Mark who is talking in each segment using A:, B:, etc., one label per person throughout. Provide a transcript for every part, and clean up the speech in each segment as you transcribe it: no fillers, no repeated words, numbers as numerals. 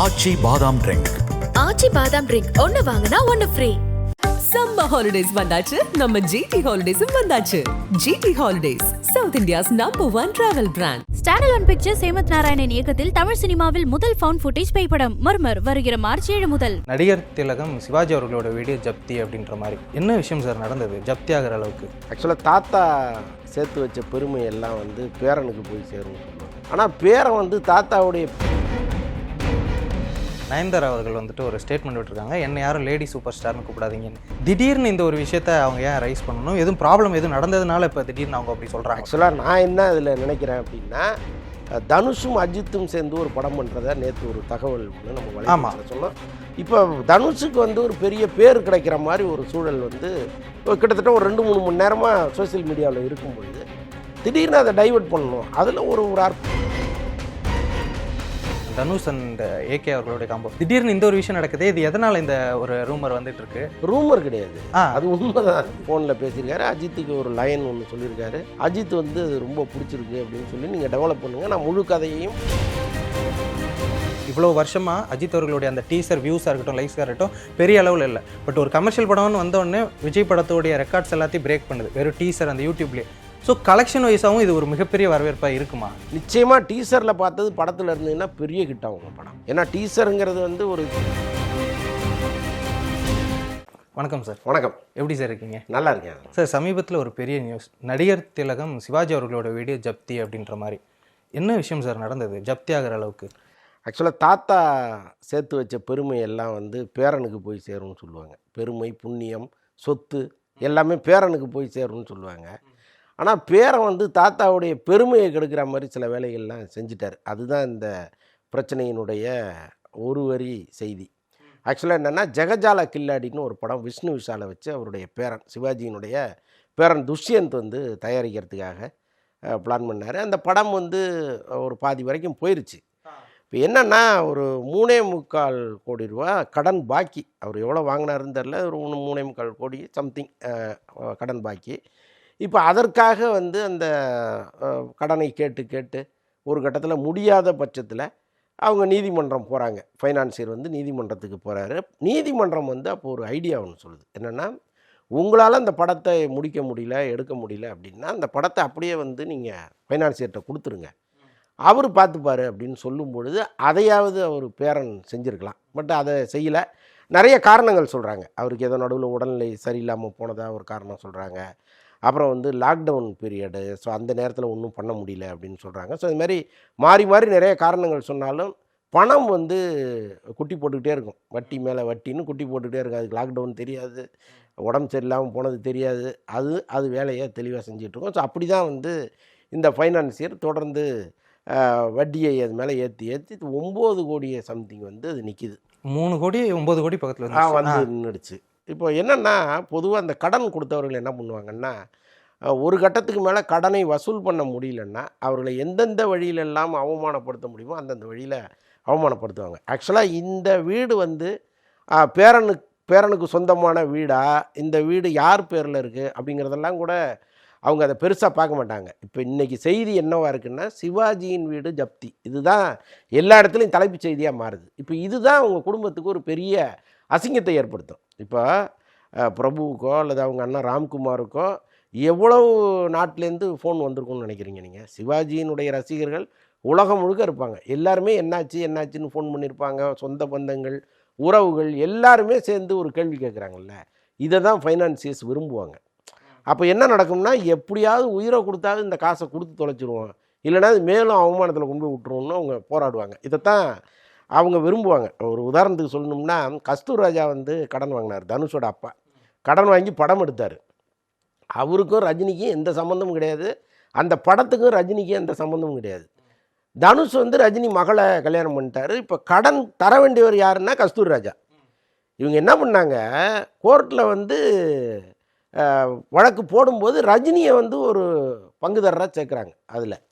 A: ஆச்சி பாதாம் ட்ரிங்க்.
B: ஆச்சி பாதாம் ட்ரிங்க் ஒன்னு வாங்குனா ஒன்னு ஃப்ரீ.
C: சம்மர் ஹாலிடேஸ் வந்தாச்சு, நம்ம ஜிடி ஹாலிடேஸும் வந்தாச்சு. GT holidays, south India's #1 travel brand.
D: ஸ்டாண்டல் ஒன் பிக்சர்ஸ் ஹேமந்த் நாராயணன் இயக்கத்தில் தமிழ் சினிமாவில் முதல் ஃபவுண்ட் ஃபுட்டேஜ் பேய்படம் மர்மர் வருகிற மார்ச் 7 முதல்.
E: நடிகர் திலகம் சிவாஜி அவர்களோட வீடியோ ஜப்தி அப்படின்ற மாதிரி என்ன விஷயம் சார் நடந்தது ஜப்தி ஆகிற அளவுக்கு?
F: ஆக்சுவலாக தாத்தா சேர்த்து வச்ச பெருமை எல்லாம் வந்து பேரனுக்கு போய் சேரும்னு சொல்லுவாங்க. ஆனால் பேரன் வந்து தாத்தாவுடைய
E: நயன்தாரா அவர்கள் வந்துட்டு ஒரு ஸ்டேட்மெண்ட் விட்டுருக்காங்க, என்ன யாரும் லேடி சூப்பர் ஸ்டார்னு கூப்பிடாதீங்கன்னு. திடீர்னு இந்த ஒரு விஷயத்த அவங்க ஏன் ரைஸ் பண்ணணும்? எதுவும் ப்ராப்ளம் எதுவும் நடந்ததுனால இப்போ திடீர்னு அவங்க அப்படி சொல்கிறாங்க?
F: ஆக்சுவலாக நான் என்ன இதில் நினைக்கிறேன் அப்படின்னா, தனுஷும் அஜித்தும் சேர்ந்து ஒரு படம் பண்ணுறதா நேற்று ஒரு தகவல் நம்ம வலைத்தளத்தில் சொன்னோம். இப்போ தனுஷுக்கு வந்து ஒரு பெரிய பேர் கிடைக்கிற மாதிரி ஒரு சூழல் வந்து கிட்டத்தட்ட ஒரு 2-3 மணி நேரமாக சோசியல் மீடியாவில் இருக்கும்பொழுது திடீர்னு அதை டைவெர்ட் பண்ணணும். அதில் ஒரு
E: தனுஷ் அண்ட் ஏகே அவர்களுடைய காம்போ திடீர்னு இந்த ஒரு விஷயம் நடக்குது. இது எதனால் இந்த ஒரு ரூமர் வந்துட்டு இருக்கு?
F: ரூமர் கிடையாது, அது உண்மைதான். ஃபோனில் பேசியிருக்காரு. அஜித்துக்கு ஒரு லைன் ஒன்று சொல்லியிருக்காரு. அஜித் வந்து அது ரொம்ப பிடிச்சிருக்கு அப்படின்னு சொல்லி நீங்கள் டெவலப் பண்ணுங்கள், நான் முழு கதையையும்.
E: இவ்வளோ வருஷமாக அஜித் அவர்களுடைய அந்த டீசர் வியூஸாக இருக்கட்டும், லைக்ஸாக இருக்கட்டும் பெரிய அளவில் இல்லை. பட் ஒரு கமர்ஷியல் படம்னு வந்தோடனே விஜய் படத்தோடைய ரெக்கார்ட்ஸ் எல்லாத்தையும் பிரேக் பண்ணுது வெறும் டீசர் அந்த யூடியூப்லேயே. ஸோ கலெக்ஷன் வைஸாகவும் இது ஒரு மிகப்பெரிய வரவேற்பாக இருக்குமா?
F: நிச்சயமாக டீசரில் பார்த்தது படத்தில் இருந்ததுன்னா பெரிய ஹிட் ஆகும் படம். ஏன்னா டீசருங்கிறது வந்து ஒரு.
E: வணக்கம் சார்.
F: வணக்கம்.
E: எப்படி சார் இருக்கீங்க?
F: நல்லா இருக்கேன்
E: சார். சமீபத்தில் ஒரு பெரிய நியூஸ், நடிகர் திலகம் சிவாஜி அவர்களோட வீடியோ ஜப்தி அப்படின்ற மாதிரி என்ன விஷயம் சார் நடந்தது ஜப்தி ஆகிற அளவுக்கு?
F: ஆக்சுவலாக தாத்தா சேர்த்து வச்ச பெருமை எல்லாம் வந்து பேரனுக்கு போய் சேரும்னு சொல்லுவாங்க. பெருமை, புண்ணியம், சொத்து எல்லாமே பேரனுக்கு போய் சேரும்னு சொல்லுவாங்க. ஆனால் பேரன் வந்து தாத்தாவுடைய பெருமையை கெடுக்கிற மாதிரி சில வேலைகள்லாம் செஞ்சிட்டார். அதுதான் இந்த பிரச்சனையினுடைய ஒரு வரி செய்தி. ஆக்சுவலாக என்னென்னா, ஜெகஜால கில்லாடின்னு ஒரு படம் விஷ்ணு விஷாலை வச்சு அவருடைய பேரன் சிவாஜியினுடைய பேரன் துஷ்யந்த் வந்து தயாரிக்கிறதுக்காக பிளான் பண்ணார். அந்த படம் வந்து ஒரு பாதி வரைக்கும் போயிடுச்சு. இப்போ என்னென்னா, ஒரு 3.25 கோடி ரூபா கடன் பாக்கி. அவர் எவ்வளோ வாங்கினாருன்னு தெரில, ஒரு 3.25 கோடி சம்திங் கடன் பாக்கி. இப்போ அதற்காக வந்து அந்த கடனை கேட்டு ஒரு கட்டத்தில் முடியாத பட்சத்தில் அவங்க நீதிமன்றம் போகிறாங்க. ஃபைனான்சியர் வந்து நீதிமன்றத்துக்கு போகிறாரு. நீதிமன்றம் வந்து அப்போ ஒரு ஐடியா ஒன்று சொல்லுது. என்னென்னா, உங்களால் அந்த படத்தை முடிக்க முடியல, எடுக்க முடியல அப்படின்னா அந்த படத்தை அப்படியே வந்து நீங்கள் ஃபைனான்சியர்கிட்ட கொடுத்துருங்க, அவர் பார்த்துப்பார் அப்படின்னு சொல்லும் பொழுது அதையாவது அவர் பேரன் செஞ்சுருக்கலாம். பட் அதை செய்யலை. நிறைய காரணங்கள் சொல்கிறாங்க. அவருக்கு ஏதோ நடுவில் உடல்நிலை சரியில்லாமல் போனதாக ஒரு காரணம் சொல்கிறாங்க. அப்புறம் வந்து லாக்டவுன் பீரியடு, ஸோ அந்த நேரத்தில் ஒன்றும் பண்ண முடியல அப்படின்னு சொல்கிறாங்க. ஸோ இது மாதிரி மாறி நிறைய காரணங்கள் சொன்னாலும் பணம் வந்து குட்டி போட்டுக்கிட்டே இருக்கும். வட்டி மேலே வட்டின்னு குட்டி போட்டுக்கிட்டே இருக்கும். அதுக்கு லாக்டவுன் தெரியாது, உடம்பு சரியில்லாமல் போனது தெரியாது. அது வேலையை தெளிவாக செஞ்சிட்ருக்கோம். ஸோ அப்படி தான் வந்து இந்த ஃபைனான்சியர் தொடர்ந்து வட்டியை அது மேலே ஏற்றி 9 கோடி சம்திங் வந்து அது நிற்கிது.
E: 3 கோடி 9 கோடி பக்கத்தில்
F: வந்து நின்றுடுச்சு. இப்போ என்னென்னா, பொதுவாக அந்த கடன் கொடுத்தவர்கள் என்ன பண்ணுவாங்கன்னா, ஒரு கட்டத்துக்கு மேலே கடனை வசூல் பண்ண முடியலன்னா அவர்களை எந்தெந்த வழியிலெல்லாம் அவமானப்படுத்த முடியுமோ அந்தந்த வழியில் அவமானப்படுத்துவாங்க. ஆக்சுவலாக இந்த வீடு வந்து பேரனுக்கு சொந்தமான வீடா, இந்த வீடு யார் பேரில் இருக்குது அப்படிங்கிறதெல்லாம் கூட அவங்க அதை பெருசாக பார்க்க மாட்டாங்க. இப்போ இன்றைக்கி செய்தி என்னவாக இருக்குன்னா, சிவாஜியின் வீடு ஜப்தி, இதுதான் எல்லா இடத்துலையும் தலைப்புச் செய்தியாக மாறுது. இப்போ இதுதான் அவங்க குடும்பத்துக்கு ஒரு பெரிய அசிங்கத்தை ஏற்படுத்தும். இப்போ பிரபுவுக்கோ அல்லது அவங்க அண்ணா ராம்குமாருக்கோ எவ்வளவு நாட்டிலேருந்து ஃபோன் வந்திருக்கும்னு நினைக்கிறீங்க நீங்கள்? சிவாஜியினுடைய ரசிகர்கள் உலகம் முழுக்க இருப்பாங்க. எல்லாருமே என்னாச்சுன்னு ஃபோன் பண்ணியிருப்பாங்க. சொந்த பந்தங்கள், உறவுகள் எல்லாருமே சேர்ந்து ஒரு கேள்வி கேட்குறாங்கல்ல, இதை தான் ஃபைனான்சியர்ஸ் விரும்புவாங்க. அப்போ என்ன நடக்கும்னா, எப்படியாவது உயிரை கொடுத்தாவது இந்த காசை கொடுத்து தொலைச்சிருவோம், இல்லைனா அது மேலும் அவமானத்தில் கொண்டு போய் விட்டுருவோம்னு அவங்க போராடுவாங்க. இதைத்தான் அவங்க விரும்புவாங்க. ஒரு உதாரணத்துக்கு சொல்லணும்னா, கஸ்தூர் ராஜா வந்து கடன் வாங்கினார். தனுஷோட அப்பா கடன் வாங்கி படம் எடுத்தார். அவருக்கும் ரஜினிக்கும் எந்த சம்மந்தமும் கிடையாது, அந்த படத்துக்கும் ரஜினிக்கும் எந்த சம்மந்தமும் கிடையாது. தனுஷ் வந்து ரஜினி மகளை கல்யாணம் பண்ணிட்டார். இப்போ கடன் தர வேண்டியவர் யாருன்னா கஸ்தூர் ராஜா. இவங்க என்ன பண்ணாங்க, கோர்ட்டில் வந்து வழக்கு போடும்போது ரஜினியை வந்து ஒரு பங்குதாரராக சேர்க்குறாங்க. அதில்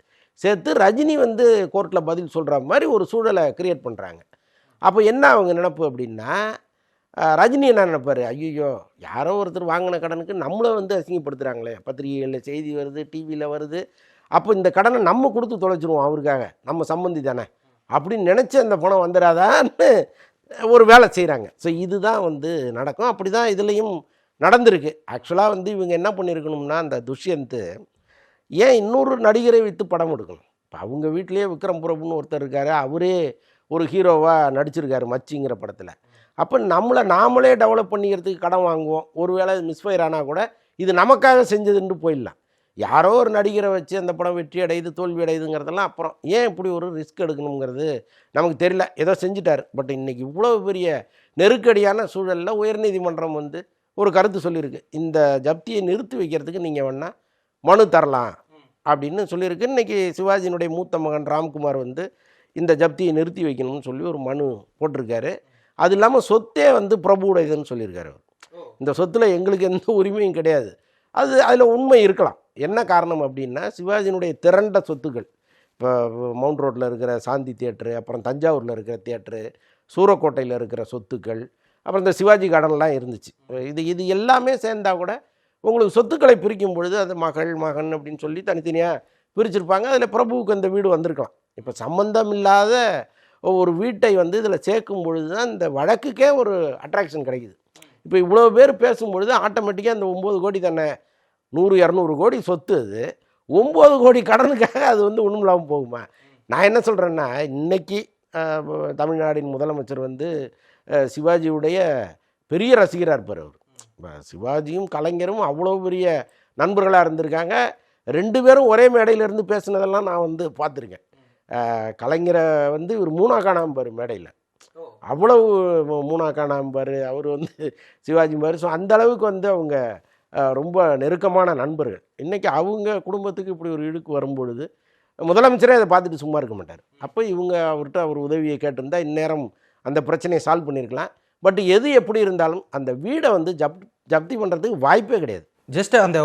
F: சேர்த்து ரஜினி வந்து கோர்ட்டில் பதில் சொல்கிற மாதிரி ஒரு சூழலை கிரியேட் பண்ணுறாங்க. அப்போ என்ன அவங்க நினப்பு அப்படின்னா, ரஜினி என்ன நினைப்பார், ஐயோ யாரோ ஒருத்தர் வாங்கின கடனுக்கு நம்மளை வந்து அசிங்கப்படுத்துகிறாங்களே, பத்திரிகைகளில் செய்தி வருது, டிவியில் வருது, அப்போ இந்த கடனை நம்ம கொடுத்து தொலைச்சிருவோம், அவருக்காக நம்ம சம்மந்தி தானே அப்படின்னு நினச்சி அந்த பணம் வந்துடாதான்னு ஒரு வேலை செய்கிறாங்க. ஸோ இதுதான் வந்து நடக்கும். அப்படி தான் இதுலேயும் நடந்திருக்கு. ஆக்சுவலாக வந்து இவங்க என்ன பண்ணியிருக்கணும்னா, அந்த துஷ்யந்த் ஏன் இன்னொரு நடிகரை வைத்து படம் எடுக்கணும்? இப்போ அவங்க வீட்டிலேயே விக்ரம் பிரபுன்னு ஒருத்தர் இருக்கார், அவரே ஒரு ஹீரோவாக நடிச்சிருக்காரு மச்சிங்கிற படத்தில். அப்போ நாமளே டெவலப் பண்ணிக்கிறதுக்கு கடன் வாங்குவோம். ஒருவேளை மிஸ்ஃபயர் ஆனால் கூட இது நமக்காக செஞ்சதுன்னு போயிடலாம். யாரோ ஒரு நடிகரை வச்சு அந்த படம் வெற்றி அடையுது தோல்வி அடையுதுங்கிறதெல்லாம் அப்புறம். ஏன் இப்படி ஒரு ரிஸ்க் எடுக்கணுங்கிறது நமக்கு தெரியல. ஏதோ செஞ்சுட்டார். பட் இன்றைக்கி இவ்வளோ பெரிய நெருக்கடியான சூழலில் உயர்நீதிமன்றம் வந்து ஒரு கருத்து சொல்லியிருக்கு. இந்த ஜப்தியை நிறுத்தி வைக்கிறதுக்கு நீங்கள் வேணால் மனு தரலாம் அப்படின்னு சொல்லியிருக்கு. இன்றைக்கி சிவாஜியினுடைய மூத்த மகன் ராம்குமார் வந்து இந்த ஜப்தியை நிறுத்தி வைக்கணும்னு சொல்லி ஒரு மனு போட்டிருக்காரு. அது இல்லாமல் சொத்தே வந்து பிரபுவுடையதுன்னு சொல்லியிருக்காரு. இந்த சொத்தில் எங்களுக்கு எந்த உரிமையும் கிடையாது. அதில் உண்மை இருக்கலாம். என்ன காரணம் அப்படின்னா, சிவாஜியினுடைய திரண்ட சொத்துக்கள், இப்போ மவுண்ட் ரோட்டில் இருக்கிற சாந்தி தியேட்ரு, அப்புறம் தஞ்சாவூரில் இருக்கிற தியேட்ரு, சூரக்கோட்டையில் இருக்கிற சொத்துக்கள், அப்புறம் இந்த சிவாஜி கார்டன்லாம் இருந்துச்சு. இது எல்லாமே சேர்ந்தால் கூட உங்களுக்கு சொத்துக்களை பிரிக்கும் பொழுது அது மகன் அப்படின்னு சொல்லி தனித்தனியாக பிரிச்சிருப்பாங்க. அதில் பிரபுவுக்கு அந்த வீடு வந்திருக்கலாம். இப்போ சம்பந்தம் இல்லாத ஒரு வீட்டை வந்து இதில் சேர்க்கும் பொழுது தான் இந்த வழக்குக்கே ஒரு அட்ராக்ஷன் கிடைக்குது. இப்போ இவ்வளோ பேர் பேசும்பொழுது ஆட்டோமேட்டிக்காக அந்த 9 கோடி தானே, 100-200 கோடி சொத்து, அது 9 கோடி கடனுக்காக அது வந்து ஒன்றும் இல்லாமல் போகுமா? நான் என்ன சொல்கிறேன்னா, இன்றைக்கி தமிழ்நாட்டின் முதலமைச்சர் வந்து சிவாஜியுடைய பெரிய ரசிகராக இருப்பார். அவர் சிவாஜியும் கலைஞரும் அவ்வளோ பெரிய நண்பர்களாக இருந்திருக்காங்க. 2 பேரும் ஒரே மேடையிலேருந்து பேசுனதெல்லாம் நான் வந்து பார்த்துருக்கேன். கலைஞரை வந்து இவர் மூணா காணாம்பார் மேடையில், அவ்வளவு மூணா காணாம்பார் அவர் வந்து சிவாஜி மாதிரி. ஸோ அந்த அளவுக்கு வந்து அவங்க ரொம்ப நெருக்கமான நண்பர்கள். இன்றைக்கி அவங்க குடும்பத்துக்கு இப்படி ஒரு இழுக்கு வரும்பொழுது முதலமைச்சரே அதை பார்த்துட்டு சும்மா இருக்க மாட்டார். அப்போ இவங்க அவர்கிட்ட அவர் உதவியை கேட்டிருந்தா இந்நேரம் அந்த பிரச்சனையை சால்வ் பண்ணியிருக்கலாம். பட் எது எப்படி இருந்தாலும் அந்த வீடை வந்து ஜப்தி பண்ணுறதுக்கு வாய்ப்பே கிடையாது.
E: ஜஸ்ட் அந்த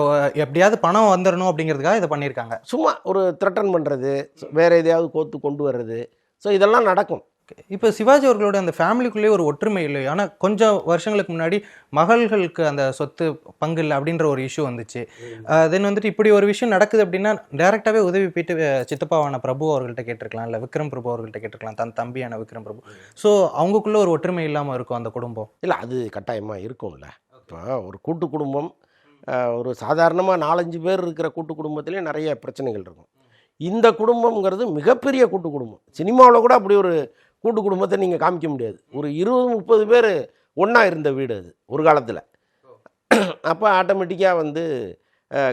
E: எப்படியாவது பணம் வந்துடணும் அப்படிங்கிறதுக்காக இதை பண்ணியிருக்காங்க.
F: சும்மா ஒரு த்ரெட்டன் பண்ணுறது, வேறு எதையாவது கோத்து கொண்டு வர்றது. ஸோ இதெல்லாம் நடக்கும்.
E: இப்போ சிவாஜி அவர்களோட அந்த ஃபேமிலிக்குள்ளேயே ஒரு ஒற்றுமை இல்லை. ஆனால் கொஞ்சம் வருஷங்களுக்கு முன்னாடி மகள்களுக்கு அந்த சொத்து பங்கு இல்லை அப்படின்ற ஒரு இஷ்யூ வந்துச்சு. தென் வந்துட்டு இப்படி ஒரு விஷயம் நடக்குது அப்படின்னா டேரெக்டாகவே உதவி போயிட்டு சித்தப்பாவான பிரபு அவர்கள்ட்ட கேட்டிருக்கலாம், இல்லை விக்ரம் பிரபு அவர்கள்ட்ட கேட்டிருக்கலாம், தன் தம்பியான விக்ரம் பிரபு. ஸோ அவங்களுக்குள்ள ஒரு ஒற்றுமை இல்லாமல் இருக்கும் அந்த குடும்பம்.
F: இல்லை, அது கட்டாயமாக இருக்கும்ல. இப்போ ஒரு கூட்டு குடும்பம், ஒரு சாதாரணமாக 4-5 பேர் இருக்கிற கூட்டு குடும்பத்திலே நிறைய பிரச்சனைகள் இருக்கும். இந்த குடும்பங்கிறது மிகப்பெரிய கூட்டு குடும்பம். சினிமாவில் கூட அப்படி ஒரு கூட்டு குடும்பத்தை நீங்கள் காமிக்க முடியாது. ஒரு 20-30 பேர் ஒன்றா இருந்த வீடு அது ஒரு காலத்தில். அப்போ ஆட்டோமேட்டிக்காக வந்து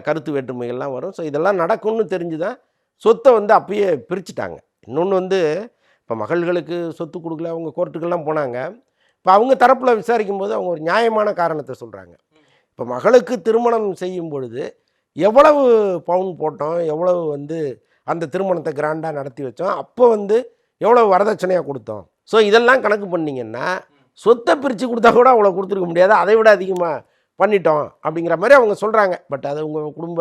F: கருத்து வேற்றுமைகள்லாம் வரும். ஸோ இதெல்லாம் நடக்கும்னு தெரிஞ்சு தான் சொத்தை வந்து அப்பயே பிரிச்சுட்டாங்க. இன்னொன்று வந்து இப்போ மகள்களுக்கு சொத்து கொடுக்கல, அவங்க கோர்ட்டுக்கெல்லாம் போனாங்க. இப்போ அவங்க தரப்பில் விசாரிக்கும் போது அவங்க ஒரு நியாயமான காரணத்தை சொல்கிறாங்க. இப்போ மகளுக்கு திருமணம் செய்யும் பொழுது எவ்வளவு பவுன் போட்டோம், எவ்வளவு வந்து அந்த திருமணத்தை கிராண்டாக நடத்தி வச்சோம், அப்போ வந்து எவ்வளோ வரதட்சணையாக கொடுத்தோம். ஸோ இதெல்லாம் கணக்கு பண்ணிங்கன்னா சொத்தை பிரித்து கொடுத்தா கூட அவ்வளோ கொடுத்துருக்க முடியாது, அதை விட அதிகமாக பண்ணிட்டோம் அப்படிங்கிற மாதிரி அவங்க சொல்கிறாங்க. பட் அது உங்கள் குடும்ப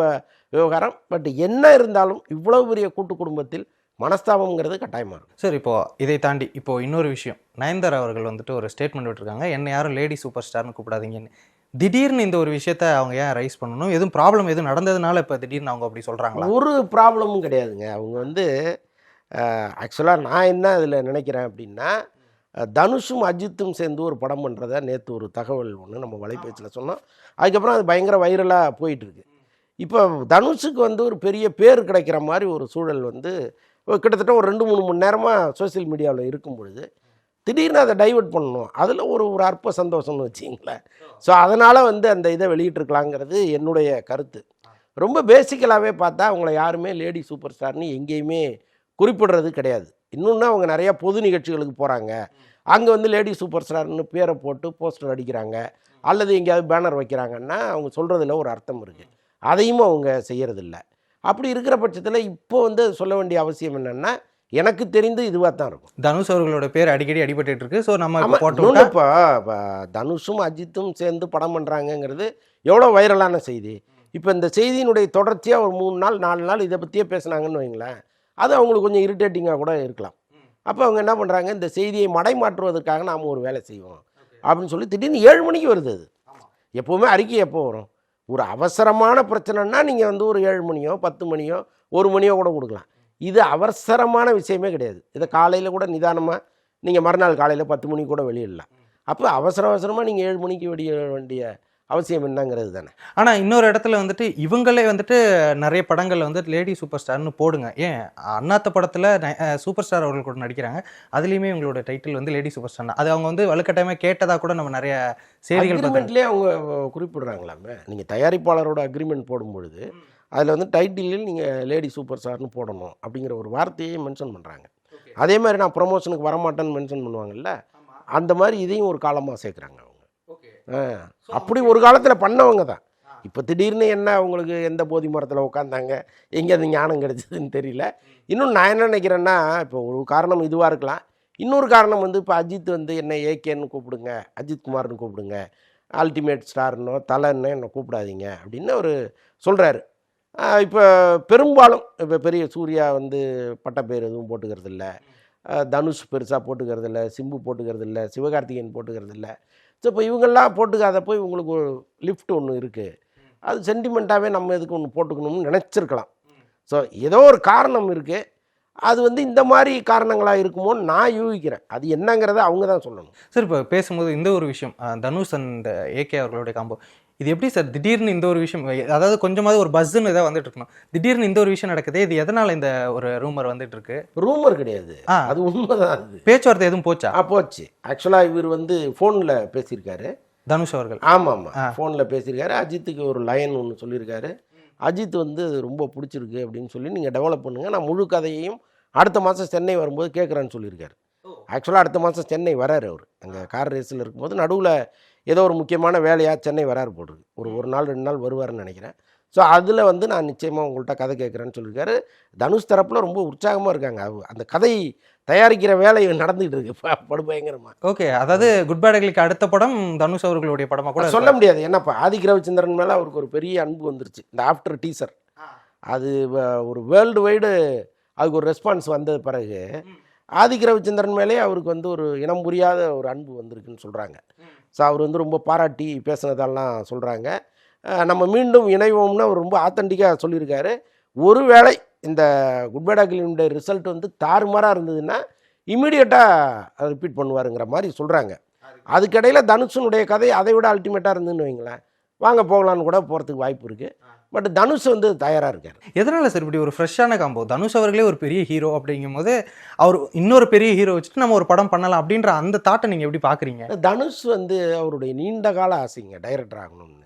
F: விவகாரம். பட் என்ன இருந்தாலும் இவ்வளோ பெரிய கூட்டு குடும்பத்தில் மனஸ்தாபங்கிறது கட்டாயமாக இருக்கும்.
E: சார், இப்போது இதை தாண்டி இப்போது இன்னொரு விஷயம், நயன்தாரா அவர்கள் வந்துட்டு ஒரு ஸ்டேட்மெண்ட் விட்டுருக்காங்க, என்னை யாரும் லேடி சூப்பர் ஸ்டார்னு கூப்பிடாதீங்கன்னு. திடீர்னு இந்த ஒரு விஷயத்த அவங்க ஏன் ரைஸ் பண்ணணும்? எதுவும் ப்ராப்ளம் எதுவும் நடந்ததுனால இப்போ திடீர்னு அவங்க அப்படி சொல்கிறாங்களா?
F: ஒரு ப்ராப்ளமும் கிடையாதுங்க. அவங்க வந்து ஆக்சுவலாக நான் என்ன அதில் நினைக்கிறேன் அப்படின்னா, தனுஷும் அஜித்தும் சேர்ந்து ஒரு படம் பண்ணுறதா நேற்று ஒரு தகவல் ஒன்று நம்ம வலைபேச்சில் சொன்னோம். அதுக்கப்புறம் அது பயங்கர வைரலாக போயிட்டுருக்கு. இப்போ தனுஷுக்கு வந்து ஒரு பெரிய பேர் கிடைக்கிற மாதிரி ஒரு சூழல் வந்து கிட்டத்தட்ட ஒரு 2-3 மணி நேரமாக சோசியல் மீடியாவில் இருக்கும் பொழுது திடீர்னு அதை டைவெர்ட் பண்ணணும், அதில் ஒரு அற்ப சந்தோஷம்னு வச்சிங்களேன். ஸோ அதனால் வந்து அந்த இதை வெளியிட்டிருக்கலாங்கிறது என்னுடைய கருத்து. ரொம்ப பேசிக்கலாகவே பார்த்தா அவங்கள யாருமே லேடி சூப்பர் ஸ்டார்னு எங்கேயுமே குறிப்பிடுறது கிடையாது. இன்னொன்று, அவங்க நிறையா பொது நிகழ்ச்சிகளுக்கு போகிறாங்க, அங்கே வந்து லேடி சூப்பர் ஸ்டார்னு பேரை போட்டு போஸ்டர் அடிக்கிறாங்க, அல்லது எங்கேயாவது பேனர் வைக்கிறாங்கன்னா அவங்க சொல்கிறதுல ஒரு அர்த்தம் இருக்குது. அதையும் அவங்க செய்கிறதில்ல. அப்படி இருக்கிற பட்சத்தில் இப்போ வந்து சொல்ல வேண்டிய அவசியம் என்னென்னா, எனக்கு தெரிந்து இதுவாக தான் இருக்கும்.
E: தனுஷ் அவர்களோட பேர் அடிக்கடி அடிபட்டு இருக்கு. ஸோ நம்ம
F: இப்போ தனுஷும் அஜித்தும் சேர்ந்து படம் பண்ணுறாங்கங்கிறது எவ்வளோ வைரலான செய்தி. இப்போ இந்த செய்தியினுடைய தொடர்ச்சியாக ஒரு 3 நாள் 4 நாள் இதை பற்றியே பேசுனாங்கன்னு வைங்களேன், அது அவங்களுக்கு கொஞ்சம் இரிட்டேட்டிங்காக கூட இருக்கலாம். அப்போ அவங்க என்ன பண்ணுறாங்க, இந்த செய்தியை மடைமாற்றுவதற்காக நாம் ஒரு வேலை செய்வோம் அப்படின்னு சொல்லி திடீர்னு 7 மணிக்கு வருது. அது எப்போவுமே அறிக்கை எப்போ வரும்? ஒரு அவசரமான பிரச்சனைன்னா நீங்கள் வந்து ஒரு 7 மணியோ 10 மணியோ 1 மணியோ கூட கொடுக்கலாம். இது அவசரமான விஷயமே கிடையாது. இதை காலையில் கூட நிதானமாக நீங்கள் மறுநாள் காலையில் 10 மணிக்கு கூட வெளியிடலாம். அப்போ அவசரமாக நீங்கள் 7 மணிக்கு வெளியிட வேண்டிய அவசியம் என்னங்கிறது தானே.
E: ஆனால் இன்னொரு இடத்துல வந்துட்டு இவங்களே வந்துட்டு நிறைய படங்களில் வந்து லேடி சூப்பர் ஸ்டார்னு போடுங்க. ஏன் அண்ணாத்த படத்தில் சூப்பர் ஸ்டார் அவர்கள் கூட நடிக்கிறாங்க, அதுலேயுமே இவங்களோட டைட்டில் வந்து லேடி சூப்பர் ஸ்டார். அது அவங்க வந்து வலுக்கட்டாயமாக கேட்டதாக கூட நம்ம நிறைய செய்திகள்
F: அக்ரிமெண்ட்லேயே அவங்க குறிப்பிடுறாங்களாமே. நீங்கள் தயாரிப்பாளரோட அக்ரிமெண்ட் போடும்பொழுது அதில் வந்து டைட்டிலில் நீங்கள் லேடி சூப்பர் ஸ்டார்னு போடணும் அப்படிங்கிற ஒரு வார்த்தையே மென்ஷன் பண்ணுறாங்க. அதே மாதிரி நான் ப்ரொமோஷனுக்கு வரமாட்டேன்னு மென்ஷன் பண்ணுவாங்கல்ல, அந்த மாதிரி இதையும் ஒரு காலமாக சேர்க்குறாங்க அவங்க. அப்படி ஒரு காலத்தில் பண்ணவங்க தான். இப்போ திடீர்னு என்ன அவங்களுக்கு எந்த போதி மரத்தில் உட்காந்தாங்க, எங்கே அது ஞானம் கிடைச்சதுன்னு தெரியல. இன்னும் நான் என்ன நினைக்கிறேன்னா, இப்போ ஒரு காரணம் இதுவாக இருக்கலாம். இன்னொரு காரணம் வந்து இப்போ அஜித் வந்து என்ன ஏகேன்னு கூப்பிடுங்க, அஜித் குமார்னு கூப்பிடுங்க, அல்டிமேட் ஸ்டார்னோ தலைன்னு என்னை கூப்பிடாதீங்க அப்படின்னு அவர் சொல்கிறாரு. இப்போ பெரும்பாலும் இப்போ பெரிய சூர்யா வந்து பட்டப்பேர் எதுவும் போட்டுக்கிறது இல்லை, தனுஷ் பெருசாக போட்டுக்கிறது இல்லை, சிம்பு போட்டுக்கிறது இல்லை, சிவகார்த்திகேயன் போட்டுக்கிறது இல்லை. ஸோ இப்போ இவங்கெல்லாம் போட்டுக்காத போய் உங்களுக்கு ஒரு லிஃப்ட் ஒன்று இருக்குது, அது சென்டிமெண்ட்டாகவே நம்ம எதுக்கு ஒன்று போட்டுக்கணும்னு நினச்சிருக்கலாம். ஸோ ஏதோ ஒரு காரணம் இருக்குது. அது வந்து இந்த மாதிரி காரணங்களாக இருக்குமோன்னு நான் யூகிக்கிறேன். அது என்னங்கிறத அவங்க தான் சொல்லணும்.
E: சார் இப்போ பேசும்போது இந்த ஒரு விஷயம், தனுஷ் அண்ட் ஏகே அவர்களுடைய காம்போ, இது எப்படி சார் திடீர்னு இந்த ஒரு விஷயம், அதாவது கொஞ்சமாவது ஒரு பஸ்ஸுன்னு இதாக வந்துட்டு இருக்கணும், திடீர்னு இந்த ஒரு விஷயம் நடக்குது, இது எதனால் இந்த ஒரு ரூமர் வந்துட்டு இருக்கு?
F: ரூமர் கிடையாது, அது உண்மைதான். அது
E: பேச்சுவார்த்தை எதுவும் போச்சா?
F: போச்சு. ஆக்சுவலாக இவர் வந்து ஃபோனில் பேசியிருக்காரு
E: தனுஷ் அவர்கள்.
F: ஆமாம், ஃபோனில் பேசியிருக்காரு. அஜித்துக்கு ஒரு லைன் ஒன்று சொல்லியிருக்காரு. அஜித் வந்து ரொம்ப பிடிச்சிருக்கு அப்படின்னு சொல்லி நீங்கள் டெவலப் பண்ணுங்கள், நான் முழு கதையையும் அடுத்த மாதம் சென்னை வரும்போது கேட்குறேன்னு சொல்லியிருக்காரு. ஆக்சுவலாக அடுத்த மாதம் சென்னை வராரு. அவர் அங்கே கார் ரேஸில் இருக்கும்போது நடுவில் ஏதோ ஒரு முக்கியமான வேலையாக சென்னை வராரு போடுறது. ஒரு நாள் 2 நாள் வருவார்னு நினைக்கிறேன். ஸோ அதில் வந்து நான் நிச்சயமாக உங்கள்கிட்ட கதை கேட்குறேன்னு சொல்லியிருக்காரு. தனுஷ் தரப்பில் ரொம்ப உற்சாகமாக இருக்காங்க. அந்த கதை தயாரிக்கிற வேலை நடந்துகிட்டு இருக்கு படுபயங்கரமாக.
E: ஓகே, அதாவது குட் பேட் அக்லிக்கு அடுத்த படம் தனுஷ் அவர்களுடைய படமாக கூட
F: சொல்ல முடியாது. என்னப்பா ஆதிக் ரவிச்சந்திரன் மேலே அவருக்கு ஒரு பெரிய அன்பு வந்துருச்சு. இந்த ஆஃப்டர் டீசர் அது ஒரு வேர்ல்டு வைடு அதுக்கு ஒரு ரெஸ்பான்ஸ் வந்தது பிறகு ஆதிக் ரவிச்சந்திரன் மேலே அவருக்கு வந்து ஒரு இனம் புரியாத ஒரு அன்பு வந்திருக்குன்னு சொல்கிறாங்க. ஸோ அவர் வந்து ரொம்ப பாராட்டி பேசுனதெல்லாம் சொல்கிறாங்க. நம்ம மீண்டும் இணைவோம்னு அவர் ரொம்ப ஆத்தென்டிக்காக சொல்லியிருக்காரு. ஒருவேளை இந்த குட் பேட் அக்லினுடைய ரிசல்ட் வந்து தாறுமாறாக இருந்ததுன்னா இமீடியட்டாக ரிப்பீட் பண்ணுவாருங்கிற மாதிரி சொல்கிறாங்க. அதுக்கிடையில் தனுஷனுடைய கதை அதை விட அல்டிமேட்டாக இருந்துன்னு வைங்களேன், வாங்க போகலான்னு கூட போகிறதுக்கு வாய்ப்பு இருக்குது. பட் தனுஷ் வந்து தயாராக இருக்கார்.
E: எதனால் சார் இப்படி ஒரு ஃப்ரெஷ்ஷான காம்போ? தனுஷ் அவர்களே ஒரு பெரிய ஹீரோ அப்படிங்கும் போது அவர் இன்னொரு பெரிய ஹீரோ வச்சுட்டு நம்ம ஒரு படம் பண்ணலாம் அப்படின்ற அந்த தாட்டை நீங்கள் எப்படி பார்க்குறீங்க?
F: தனுஷ் வந்து அவருடைய நீண்ட கால ஆசைங்க டைரக்டர் ஆகணும்னு.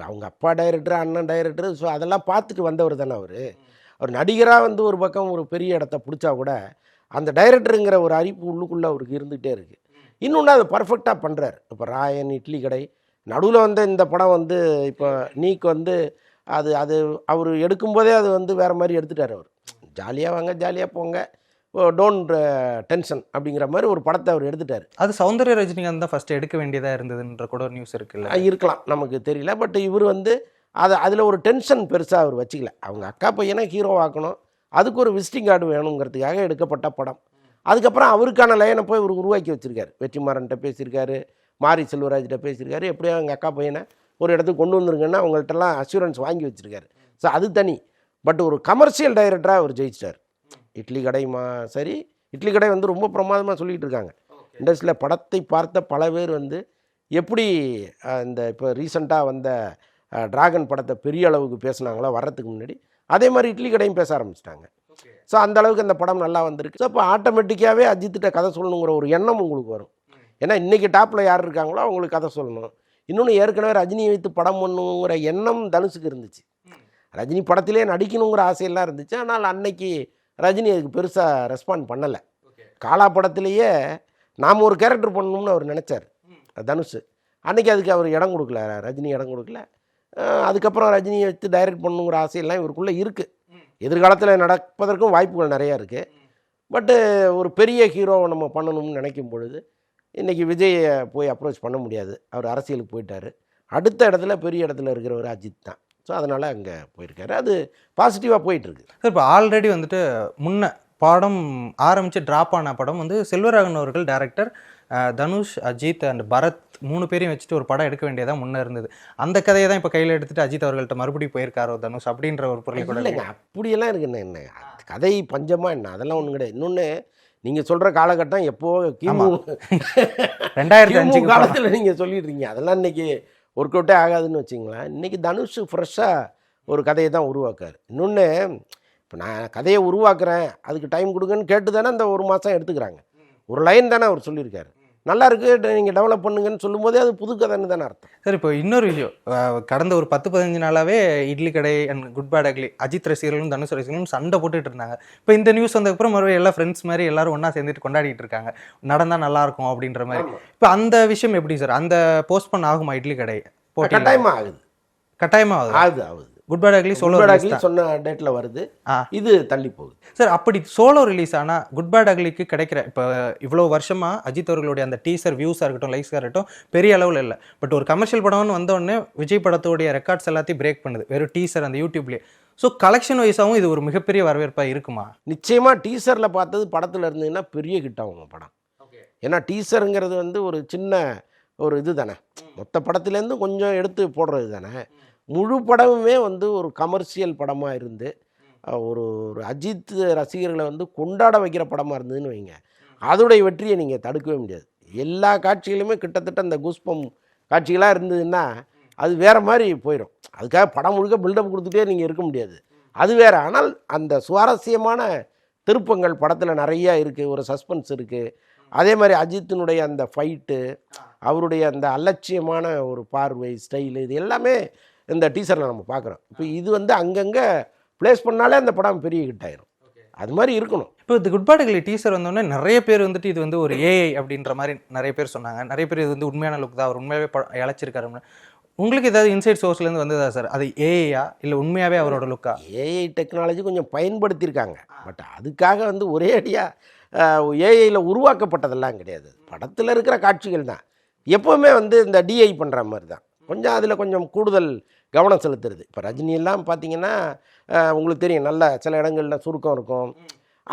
F: அவங்க அப்பா டைரக்டர், அண்ணன் டைரக்டர், ஸோ அதெல்லாம் பார்த்துட்டு வந்தவர் தானே அவர் நடிகராக வந்து ஒரு பக்கம் ஒரு பெரிய இடத்த பிடிச்சா கூட அந்த டைரக்டருங்கிற ஒரு அறிப்பு உள்ளுக்குள்ளே அவருக்கு இருந்துகிட்டே இருக்குது. இன்னொன்று அதை பர்ஃபெக்டாக பண்ணுறாரு. இப்போ ராயன், இட்லி கடை, நடுவில் வந்து இந்த படம் வந்து இப்போ நீக்கு வந்து அது அவர் எடுக்கும்போதே அது வந்து வேறு மாதிரி எடுத்துட்டார். அவர் ஜாலியாக வாங்க, ஜாலியாக போங்க, டோன்ட் டென்ஷன் அப்படிங்கிற மாதிரி ஒரு படத்தை அவர் எடுத்துட்டார்.
E: அது சௌந்தர்ய ரஜினிகாந்த் தான் ஃபஸ்ட்டு எடுக்க வேண்டியதாக இருந்ததுன்ற கூட ஒரு நியூஸ் இருக்குல்ல?
F: இருக்கலாம், நமக்கு தெரியல. பட் இவர் வந்து அதில் ஒரு டென்ஷன் பெருசாக அவர் வச்சுக்கல. அவங்க அக்கா பையனை ஹீரோ ஆக்கணும், அதுக்கு ஒரு விசிட்டிங் கார்டு வேணுங்கிறதுக்காக எடுக்கப்பட்ட படம். அதுக்கப்புறம் அவருக்கான லைனை போய் இவர் உருவாக்கி வச்சுருக்காரு. வெற்றிமாறன்ட்ட பேசியிருக்காரு, மாரி செல்வராஜ்கிட்ட பேசியிருக்காரு. எப்படியோ அவங்க அக்கா பையனை ஒரு இடத்துக்கு கொண்டு வந்துருங்கன்னா அவங்கள்ட்டலாம் அஷூரன்ஸ் வாங்கி வச்சுருக்காரு. ஸோ அது தனி. பட் ஒரு கமர்ஷியல் டைரக்டராக அவர் ஜெயிச்சிட்டார். இட்லி கடை சரி, இட்லி கடை வந்து ரொம்ப பிரமாதமாக சொல்லிகிட்டு இருக்காங்க. இண்டஸ்ட்ரியில் படத்தை பார்த்த பல பேர் வந்து எப்படி இந்த இப்போ ரீசெண்டாக வந்த டிராகன் படத்தை பெரிய அளவுக்கு பேசுனாங்களோ வர்றதுக்கு முன்னாடி, அதே மாதிரி இட்லி கடையும் பேச ஆரம்பிச்சிட்டாங்க. ஸோ அந்த அளவுக்கு அந்த படம் நல்லா வந்திருக்கு. ஸோ இப்போ ஆட்டோமேட்டிக்காகவே அஜித்திட்ட கதை சொல்லணுங்கிற ஒரு எண்ணம் உங்களுக்கு வரும். ஏன்னா இன்றைக்கி டாப்பில் யார் இருக்காங்களோ அவங்களுக்கு கதை சொல்லணும். இன்னொன்று, ஏற்கனவே ரஜினியை வைத்து படம் பண்ணணுங்கிற எண்ணம் தனுஷுக்கு இருந்துச்சு. ரஜினி படத்திலே நடிக்கணுங்கிற ஆசையெல்லாம் இருந்துச்சு. ஆனால் அன்னைக்கு ரஜினி அதுக்கு பெருசாக ரெஸ்பாண்ட் பண்ணலை. காலா படத்திலேயே நாம் ஒரு கேரக்டர் பண்ணணும்னு அவர் நினச்சார் தனுஷ். அன்றைக்கி அதுக்கு அவர் இடம் கொடுக்கல, ரஜினி இடம் கொடுக்கல. அதுக்கப்புறம் ரஜினியை வச்சு டைரக்ட் பண்ணணுங்கிற ஆசையெல்லாம் இவருக்குள்ளே இருக்குது. எதிர்காலத்தில் நடப்பதற்கும் வாய்ப்புகள் நிறையா இருக்குது. பட்டு ஒரு பெரிய ஹீரோவை நம்ம பண்ணணும்னு நினைக்கும் பொழுது இன்றைக்கி விஜயை போய் அப்ரோச் பண்ண முடியாது. அவர் அரசியலுக்கு போயிட்டார். அடுத்த இடத்துல பெரிய இடத்துல இருக்கிறவர் அஜித் தான். ஸோ அதனால் அங்கே போயிருக்காரு. அது பாசிட்டிவாக போயிட்டுருக்கு.
E: சார் இப்போ ஆல்ரெடி வந்துட்டு முன்ன படம் ஆரம்பித்து ட்ராப் ஆன படம் வந்து செல்வராகவன் அவர்கள் டைரக்டர், தனுஷ், அஜித் அண்ட் பரத் 3 பேரையும் வச்சுட்டு ஒரு படம் எடுக்க வேண்டியதாக முன்னே இருந்தது. அந்த கதையை தான் இப்போ கையில் எடுத்துட்டு அஜித் அவர்கள்ட்ட மறுபடியும் போயிருக்காரோ தனுஷ் அப்படின்ற ஒரு பொருளை கூட
F: இல்லைங்க, அப்படியெல்லாம் இருக்குண்ணே. என்ன கதை பஞ்சமா என்ன, அதெல்லாம் ஒன்றும் கிடையாது. இன்னொன்று நீங்கள் சொல்கிற காலகட்டம் எப்போ கிமு
E: 2005
F: காலத்தில் நீங்கள் சொல்லிடுறீங்க. அதெல்லாம் இன்றைக்கி ஒர்க் அவுட்டே ஆகாதுன்னு வச்சிங்களேன். இன்றைக்கி தனுஷ் ஃப்ரெஷ்ஷாக ஒரு கதையை தான் உருவாக்காரு. இன்னொன்று, இப்போ நான் கதையை உருவாக்குறேன் அதுக்கு டைம் கொடுங்கன்னு கேட்டு தானே அந்த 1 மாதம் எடுத்துக்கிறாங்க. ஒரு லைன் தானே அவர் சொல்லியிருக்காரு. நல்லா இருக்குது நீங்கள் டெவலப் பண்ணுங்கன்னு சொல்லும்போதே அது புது கதைன்னு தானே அர்த்தம்.
E: சார் இப்போ இன்னொரு விஷயம், கடந்த ஒரு 10-15 நாளாகவே Idli Kadai and good bad ugly Ajith ரசிகர்களும் தனுஷ் ரசிகர்களும் சண்டை போட்டுட்டு இருந்தாங்க. இப்போ இந்த நியூஸ் வந்ததுக்கப்புறம் மறுபடியும் எல்லா ஃப்ரெண்ட்ஸ் மாதிரி எல்லாரும் ஒன்றா சேர்ந்துட்டு கொண்டாடிட்டு இருக்காங்க, நடந்தால் நல்லாயிருக்கும் அப்படின்ற மாதிரி. இப்போ அந்த விஷயம் எப்படி சார், அந்த போஸ்ட்போன் ஆகுமா இட்லி கடை போட்டி?
F: கட்டாயமாக ஆகுது.
E: கட்டாயமாக
F: ஆகுது.
E: குட் பேட் அக்லி சோலோ
F: சொன்ன டேட்டில் வருது, இது தள்ளி போகுது.
E: சார் அப்படி சோலோ ரிலீஸ் ஆனால் குட் பேட் அக்லிக்கு கிடைக்கிற இப்போ இவ்வளோ வருஷமாக அஜித் அவர்களுடைய அந்த டீசர் வியூஸாக இருக்கட்டும் லைக்ஸாக இருக்கட்டும் பெரிய அளவில் இல்லை. பட் ஒரு கமர்ஷியல் படம்னு வந்தோடனே விஜய் படத்தோடைய ரெக்கார்ட்ஸ் எல்லாத்தையும் பிரேக் பண்ணுது வெறும் டீசர் அந்த யூடியூப்லேயே. ஸோ கலெக்ஷன் வைஸாகவும் இது ஒரு மிகப்பெரிய வரவேற்பாக இருக்குமா?
F: நிச்சயமாக டீசரில் பார்த்தது படத்தில் இருந்ததுன்னா பெரிய ஹிட் ஆகும் படம். ஏன்னா டீசருங்கிறது வந்து ஒரு சின்ன ஒரு இது தானே, மொத்த படத்துலேருந்து கொஞ்சம் எடுத்து போடுறது தானே. முழு படமுமே வந்து ஒரு கமர்ஷியல் படமாக இருந்து ஒரு ஒரு அஜித் ரசிகர்களை வந்து கொண்டாட வைக்கிற படமாக இருந்ததுன்னு வைங்க, அதோடைய வெற்றியை நீங்கள் தடுக்கவே முடியாது. எல்லா காட்சிகளுமே கிட்டத்தட்ட அந்த குஸ்பம் காட்சிகளாக இருந்ததுன்னா அது வேறு மாதிரி போயிடும். அதுக்காக படம் முழுக்க பில்டப் கொடுத்துட்டே நீங்கள் இருக்க முடியாது, அது வேறு. ஆனால் அந்த சுவாரஸ்யமான திருப்பங்கள் படத்தில் நிறையா இருக்குது, ஒரு சஸ்பென்ஸ் இருக்குது. அதே மாதிரி அஜித்தினுடைய அந்த ஃபைட்டு, அவருடைய அந்த அலட்சியமான ஒரு பார்வை ஸ்டைலு, இது எல்லாமே இந்த டீசரில் நம்ம பார்க்குறோம். இப்போ இது வந்து அங்கங்கே ப்ளேஸ் பண்ணாலே அந்த படம் பெரிய ஹிட் ஆயிரும். அது மாதிரி இருக்கணும்.
E: இப்போ இந்த குட் பேட் அக்லி டீசர் வந்தோடனே நிறைய பேர் வந்துட்டு இது வந்து ஒரு ஏஐ அப்படின்ற மாதிரி நிறைய பேர் சொன்னாங்க. நிறைய பேர் இது வந்து உண்மையான லுக் தான், அவர் உண்மையாகவே இழைச்சிருக்காரு. உங்களுக்கு ஏதாவது இன்சைட் சோர்ஸ்லேருந்து வந்ததா சார், அது ஏஐயா இல்லை உண்மையாகவே அவரோட லுக்கா?
F: ஏஐ டெக்னாலஜி கொஞ்சம் பயன்படுத்தியிருக்காங்க, பட் அதுக்காக வந்து ஒரே அடியாக ஏஐயில் உருவாக்கப்பட்டதெல்லாம் கிடையாது. படத்தில் இருக்கிற காட்சிகள் தான் எப்போவுமே வந்து இந்த டிஐ பண்ணுற மாதிரி தான், கொஞ்சம் அதில் கொஞ்சம் கூடுதல் கவனம் செலுத்துறது. இப்போ ரஜினியெல்லாம் பார்த்தீங்கன்னா உங்களுக்கு தெரியும், நல்ல சில இடங்களில் சுருக்கம் இருக்கும்,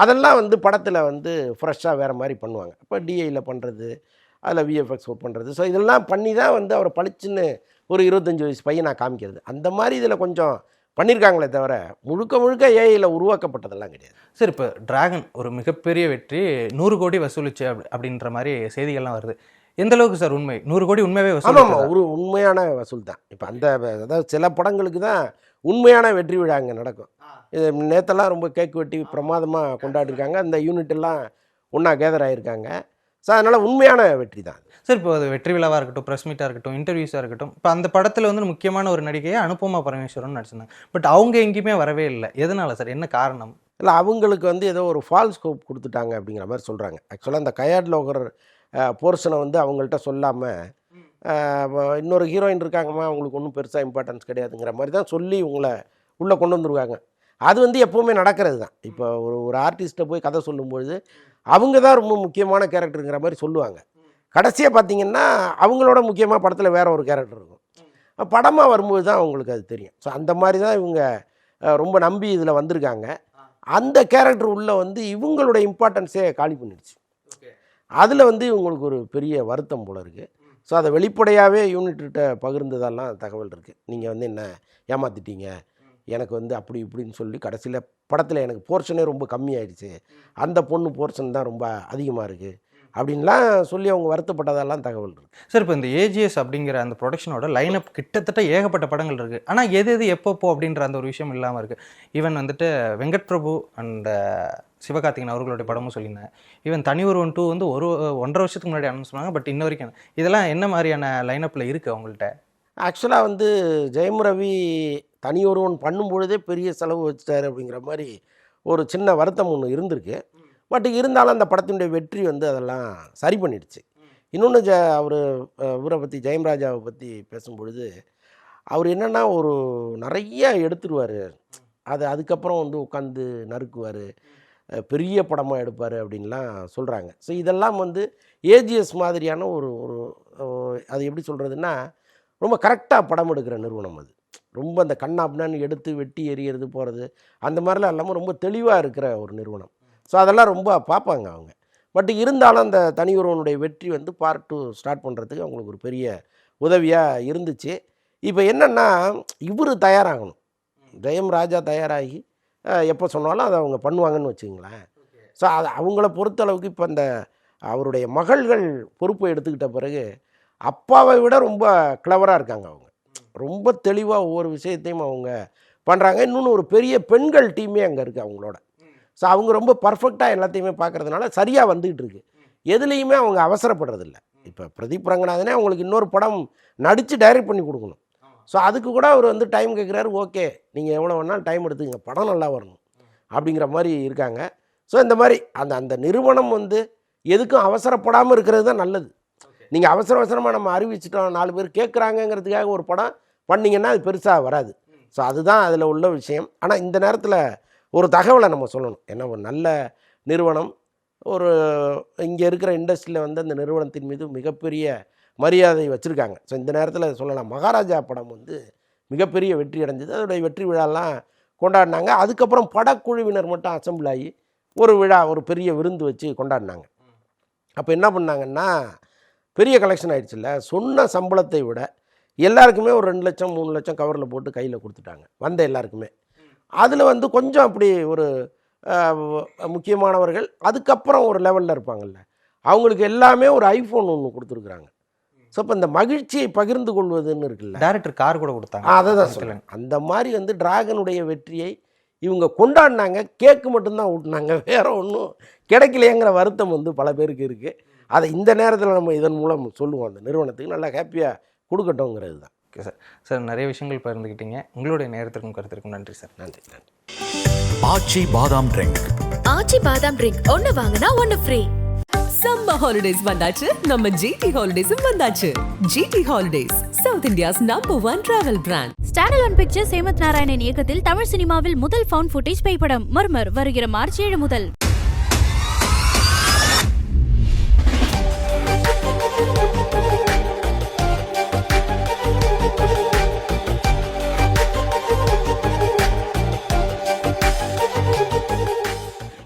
F: அதெல்லாம் வந்து படத்தில் வந்து ஃப்ரெஷ்ஷாக வேறு மாதிரி பண்ணுவாங்க. இப்போ டிஐயில் பண்ணுறது, அதில் விஎஃப்எக்ஸ் ஒர்க் பண்ணுறது, ஸோ இதெல்லாம் பண்ணி தான் வந்து அவரை பளிச்சுன்னு ஒரு 25 வயசு பையனாக காமிக்கிறது. அந்த மாதிரி இதில் கொஞ்சம் பண்ணியிருக்காங்களே தவிர முழுக்க முழுக்க ஏஐயில் உருவாக்கப்பட்டதெல்லாம் கிடையாது.
E: சார் இப்போ டிராகன் ஒரு மிகப்பெரிய வெற்றி, 100 கோடி வசூலிச்சு அப்படின்ற மாதிரி செய்திகள்லாம் வருது. எந்த அளவுக்கு சார் உண்மை? 100 கோடி உண்மையாகவே வசூல்?
F: ஆமாம், ஒரு உண்மையான வசூல் தான். இப்போ அந்த அதாவது சில படங்களுக்கு தான் உண்மையான வெற்றி விழா அங்கே நடக்கும். இது நேற்றெல்லாம் ரொம்ப கேக் வெட்டி பிரமாதமாக கொண்டாடிருக்காங்க, அந்த யூனிட் எல்லாம் ஒன்றா கேதர் ஆகியிருக்காங்க. ஸோ அதனால் உண்மையான வெற்றி தான்
E: சார். இப்போ அது வெற்றி விழாவாக இருக்கட்டும், ப்ரெஸ் மீட்டாக இருக்கட்டும், இன்டர்வியூஸாக இருக்கட்டும், இப்போ அந்த படத்தில் வந்து முக்கியமான ஒரு நடிகையை அனுபமா பரமேஸ்வரன் நடிச்சிருந்தாங்க. பட் அவங்க எங்கேயுமே வரவே இல்லை. எதனால சார், என்ன காரணம்?
F: இல்லை, அவங்களுக்கு வந்து ஏதோ ஒரு ஃபால்ஸ் ஸ்கோப் கொடுத்துட்டாங்க அப்படிங்கிற மாதிரி சொல்கிறாங்க. ஆக்சுவலாக அந்த கயாட் லோகர் போர்ஷனை வந்து அவங்கள்ட்ட சொல்லாமல் இன்னொரு ஹீரோயின் இருக்காங்கம்மா, அவங்களுக்கு ஒன்றும் பெருசாக இம்பார்ட்டன்ஸ் கிடையாதுங்கிற மாதிரி தான் சொல்லி உங்களை உள்ளே கொண்டு வந்துருவாங்க. அது வந்து எப்போவுமே நடக்கிறது தான். இப்போ ஒரு ஆர்டிஸ்ட்டை போய் கதை சொல்லும்பொழுது அவங்க தான் ரொம்ப முக்கியமான கேரக்டருங்கிற மாதிரி சொல்லுவாங்க. கடைசியாக பார்த்தீங்கன்னா அவங்களோட முக்கியமாக படத்தில் வேறு ஒரு கேரக்டர் இருக்கும். படமாக வரும்போது தான் அவங்களுக்கு அது தெரியும். ஸோ அந்த மாதிரி தான் இவங்க ரொம்ப நம்பி இதில் வந்திருக்காங்க. அந்த கேரக்டர் உள்ளே வந்து இவங்களோட இம்பார்ட்டன்ஸே காலி பண்ணிடுச்சு. அதில் வந்து இவங்களுக்கு ஒரு பெரிய வருத்தம் போல் இருக்குது. ஸோ அதை வெளிப்படையாகவே யூனிட்ட பகிர்ந்ததெல்லாம் தகவல் இருக்குது. நீங்கள் வந்து என்ன ஏமாற்றிட்டீங்க, எனக்கு வந்து அப்படி இப்படின்னு சொல்லி கடைசியில் படத்தில் எனக்கு போர்ஷனே ரொம்ப கம்மியாயிடுச்சு, அந்த பொண்ணு போர்ஷன் தான் ரொம்ப அதிகமாக இருக்குது அப்படின்லாம் சொல்லி அவங்க வருத்தப்பட்டதெல்லாம் தகவல் இருக்குது.
E: சார் இப்போ இந்த ஏஜிஎஸ் அப்படிங்கிற அந்த ப்ரொடக்ஷனோட லைனப் கிட்டத்தட்ட ஏகப்பட்ட படங்கள் இருக்குது. ஆனால் எது எப்பப்போ அப்படின்ற அந்த ஒரு விஷயம் இல்லாமல் இருக்குது. ஈவன் வந்துட்டு வெங்கட் பிரபு அண்ட் சிவகார்த்திகேயன் அவர்களுடைய படமும் சொல்லியிருந்தேன். ஈவன் தனி ஒருவன் 2 வந்து 1.5 வருஷத்துக்கு முன்னாடி அனௌன்ஸ் பண்ணாங்க. பட் இன்ன வரைக்கும் இதெல்லாம் என்ன மாதிரியான லைனப்பில் இருக்குது அவங்கள்ட்ட?
F: ஆக்சுவலாக வந்து ஜெயம் ரவி தனி ஒருவன் பண்ணும்பொழுதே பெரிய செலவு வச்சுட்டாரு அப்படிங்கிற மாதிரி ஒரு சின்ன வருத்தம் ஒன்று இருந்திருக்கு. பட் இருந்தாலும் அந்த படத்தினுடைய வெற்றி வந்து அதெல்லாம் சரி பண்ணிடுச்சு. இன்னொன்று அவர் இவரை பற்றி ஜெயம்ராஜாவை பற்றி பேசும்பொழுது அவர் என்னென்னா ஒரு நிறைய எடுத்துருவார், அதுக்கப்புறம் வந்து உட்காந்து நறுக்குவார், பெரிய படமாக எடுப்பார் அப்படின்லாம் சொல்கிறாங்க. ஸோ இதெல்லாம் வந்து ஏஜிஎஸ் மாதிரியான ஒரு அது எப்படி சொல்கிறதுன்னா ரொம்ப கரெக்டாக படம் எடுக்கிற நிறுவனம். அது ரொம்ப அந்த கண்ணாப்னான்னு எடுத்து வெட்டி எறிகிறது போகிறது அந்த மாதிரிலாம் இல்லாமல் ரொம்ப தெளிவாக இருக்கிற ஒரு நிறுவனம். ஸோ அதெல்லாம் ரொம்ப பார்ப்பாங்க அவங்க. பட் இருந்தாலும் அந்த தனி ஒருவனுடைய வெற்றி வந்து பார்ட் 2 ஸ்டார்ட் பண்ணுறதுக்கு அவங்களுக்கு ஒரு பெரிய உதவியாக இருந்துச்சு. இப்போ என்னென்னா இவர் தயாராகணும், ஜெயம் ராஜா தயாராகி எப்போ சொன்னாலும் அதை அவங்க பண்ணுவாங்கன்னு வச்சுங்களேன். ஸோ அது அவங்கள பொறுத்தளவுக்கு இப்போ இந்த அவருடைய மகள்கள் பொறுப்பை எடுத்துக்கிட்ட பிறகு அப்பாவை விட ரொம்ப கிளவராக இருக்காங்க. அவங்க ரொம்ப தெளிவாக ஒவ்வொரு விஷயத்தையும் அவங்க பண்ணுறாங்க. இன்னொன்று ஒரு பெரிய பெண்கள் டீமே அங்கே இருக்குது அவங்களோட. ஸோ அவங்க ரொம்ப பர்ஃபெக்டாக எல்லாத்தையுமே பார்க்குறதுனால சரியாக வந்துக்கிட்டு இருக்கு. எதுலேயுமே அவங்க அவசரப்படுறதில்ல. இப்போ பிரதீப் ரங்கநாதனே அவங்களுக்கு இன்னொரு படம் நடித்து டைரக்ட் பண்ணி கொடுக்கணும். ஸோ அதுக்கு கூட அவர் வந்து டைம் கேட்குறாரு. ஓகே, நீங்கள் எவ்வளோ வேணாலும் டைம் எடுத்துங்க, படம் நல்லா வரணும் அப்படிங்கிற மாதிரி இருக்காங்க. ஸோ இந்த மாதிரி அந்த நிறுவனம் வந்து எதுக்கும் அவசரப்படாமல் இருக்கிறது தான் நல்லது. நீங்கள் அவசரமாக நம்ம அறிவிச்சிட்டோம், 4 பேர் கேட்குறாங்கங்கிறதுக்காக ஒரு படம் பண்ணிங்கன்னா அது பெருசாக வராது. ஸோ அதுதான் அதில் உள்ள விஷயம். ஆனால் இந்த நேரத்தில் ஒரு தகவலை நம்ம சொல்லணும். ஏன்னா ஒரு நல்ல நிறுவனம், ஒரு இங்கே இருக்கிற இண்டஸ்ட்ரியில் வந்து அந்த நிறுவனத்தின் மீது மிகப்பெரிய மரியாதை வச்சுருக்காங்க. ஸோ இந்த நேரத்தில் சொல்லலாம், மகாராஜா படம் வந்து மிகப்பெரிய வெற்றி அடைஞ்சது. அதோடைய வெற்றி விழாலாம் கொண்டாடினாங்க. அதுக்கப்புறம் படக்குழுவினர் மட்டும் அசம்பிள் ஆகி ஒரு விழா, ஒரு பெரிய விருந்து வச்சு கொண்டாடினாங்க. அப்போ என்ன பண்ணாங்கன்னா, பெரிய கலெக்ஷன் ஆகிடுச்சுல்ல, சொன்ன சம்பளத்தை விட எல்லாருக்குமே ஒரு 2 லட்சம் 3 லட்சம் கவரில் போட்டு கையில் கொடுத்துட்டாங்க வந்த எல்லாருக்குமே. அதில் வந்து கொஞ்சம் அப்படி ஒரு முக்கியமானவர்கள் அதுக்கப்புறம் ஒரு லெவலில் இருப்பாங்கள்ல, அவங்களுக்கு எல்லாமே ஒரு ஐஃபோன் ஒன்று கொடுத்துருக்குறாங்க. ஸோ இப்போ இந்த மகிழ்ச்சியை பகிர்ந்து கொள்வதுன்னு இருக்குல்ல,
E: டேரக்டர் கார் கூட கொடுத்தாங்க.
F: அதை தான் சொல்லுங்கள். அந்த மாதிரி வந்து டிராகனுடைய வெற்றியை இவங்க கொண்டாடினாங்க. கேக்கு மட்டும்தான் ஊட்டினாங்க, வேற ஒன்றும் கிடைக்கலையேங்கிற வருத்தம் வந்து பல பேருக்கு இருக்குது. அதை இந்த நேரத்தில் நம்ம இதன் மூலம் சொல்லுவோம், அந்த நிறுவனத்துக்கு நல்லா ஹாப்பியாக கொடுக்கட்டோங்கிறது தான்.
E: Okay sir. சார் நிறைய விஷயங்கள் பகிர்ந்துக்கிட்டீங்க. உங்களுடைய நேரத்திற்கும் கருத்திற்கும் நன்றி சார்.
F: நன்றி நன்றி.
A: ஆச்சி பாதாம் ட்ரிங்க்.
B: ஆச்சி பாதாம் ட்ரிங்க் ஒன்னு வாங்கினா ஒன்னு ஃப்ரீ.
C: சம்மர் ஹாலிடேஸ் வந்தாச்சு, நம்ம ஜிடி ஹாலிடேஸும் வந்தாச்சு. GT holidays, south India's #1 travel brand.
D: ஸ்டாண்டல் ஒன் பிக்சர்ஸ் ஹேமந்த் நாராயணன் இயக்கத்தில் தமிழ் சினிமாவில் முதல் ஃபவுண்ட் ஃபுட்டேஜ் பேய்படம் மர்மர் வருகிற மார்ச் 7 முதல்.